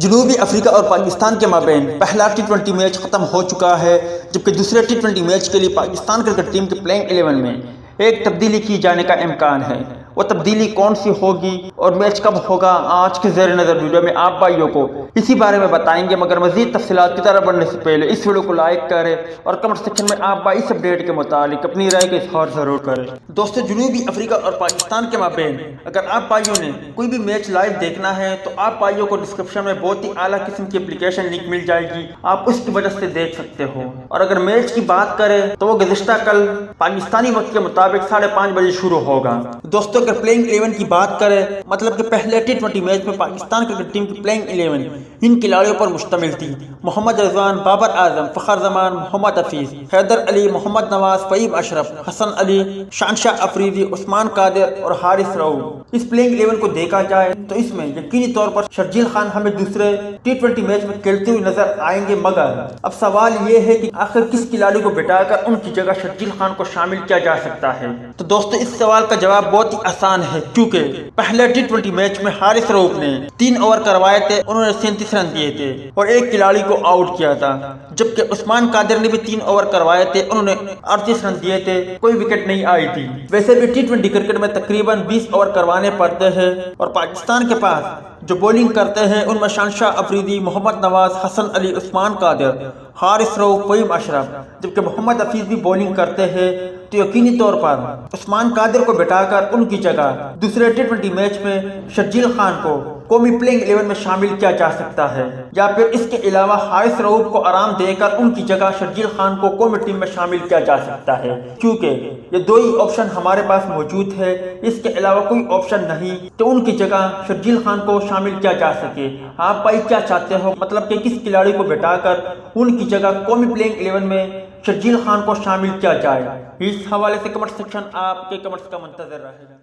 جنوبی افریقہ اور پاکستان کے مابین پہلا ٹی20 میچ ختم ہو چکا ہے، جبکہ دوسرے ٹی20 میچ کے لیے پاکستان کرکٹ ٹیم کے پلینگ 11 میں ایک تبدیلی کی جانے کا امکان ہے۔ وہ تبدیلی کون سی ہوگی اور میچ کب ہوگا، آج کے زیر نظر ویڈیو میں آپ بھائیوں کو اسی بارے میں بتائیں گے۔ مگر مزید تفصیلات کی طرف بڑھنے سے پہلے اس ویڈیو کو لائک کریں اور کمنٹ سیکشن میں آپ بھائی اس اپڈیٹ کے متعلق اپنی رائے کا اظہار ضرور کریں۔ دوستو، جنوبی افریقہ اور پاکستان کے مابین اگر آپ بھائیوں نے کوئی بھی میچ لائیو دیکھنا ہے تو آپ بھائیوں کو ڈسکرپشن میں بہت ہی اعلیٰ قسم کی اپلیکیشن لنک مل جائے گی، آپ اس کی وجہ سے دیکھ سکتے ہو۔ اور اگر میچ کی بات کریں تو وہ گزشتہ کل پاکستانی وقت کے مطابق 5:30 بجے شروع ہوگا۔ دوستو، اگر پلینگ 11 کی بات کریں، مطلب کہ پہلے ٹی20 میچ میں پاکستان کرکٹ ٹیم کی پلینگ 11 ان کھلاڑیوں پر مشتمل تھی: محمد رضوان، بابر اعظم، فخر زمان، محمد حفیظ، حیدر علی، محمد نواز، فہیم اشرف، حسن علی، شہنشاہ افریدی، عثمان قادر اور حارث رؤوف۔ اس پلینگ 11 کو دیکھا جائے تو اس میں یقینی طور پر شرجیل خان ہمیں دوسرے ٹی20 میچ میں کھیلتے ہوئے نظر آئیں گے، مگر اب سوال یہ ہے کہ آخر کس کھلاڑی کو بٹھا کر ان کی جگہ شرجیل خان کو شامل کیا جا سکتا ہے؟ تو دوستو، اس سوال کا جواب بہت ہی آسان ہے، کیونکہ پہلے ٹی20 میچ میں حارث رؤوف نے 3 اوور کروائے تھے، انہوں نے 37 رن دیے تھے اور ایک کھلاڑی کو آؤٹ کیا تھا، جبکہ عثمان قادر نے بھی 3 اوور کروائے تھے، انہوں نے 38 رن دیے تھے، کوئی وکٹ نہیں آئی تھی۔ ویسے بھی ٹی20 کرکٹ میں تقریباً 20 اوور کروانے پڑتے ہیں اور پاکستان کے پاس جو بولنگ کرتے ہیں ان میں شہنشاہ افریدی، محمد نواز، حسن علی، عثمان قادر، حارث رؤوف، فہیم اشرف، جبکہ محمد حفیظ بھی بولنگ کرتے ہیں، تو یقینی طور پر عثمان قادر کو بٹھا کر ان کی جگہ دوسرے ٹی20 میچ میں شرجیل خان کو قومی پلینگ 11 میں شامل کیا جا سکتا ہے، یا پھر اس کے علاوہ حارث رؤوف کو آرام دے کر ان کی جگہ شرجیل خان کو قومی ٹیم میں شامل کیا جا سکتا ہے، کیونکہ یہ دو ہی آپشن ہمارے پاس موجود ہے، اس کے علاوہ کوئی آپشن نہیں تو ان کی جگہ شرجیل خان کو شامل کیا جا سکے۔ آپ بھائی کیا چاہتے ہو، مطلب کہ کس کھلاڑی کو بٹھا کر ان کی جگہ قومی پلینگ 11 میں شرجیل خان کو شامل کیا جائے؟ اس حوالے سے کمنٹ سیکشن آپ کے کمنٹس کا منتظر رہے گا۔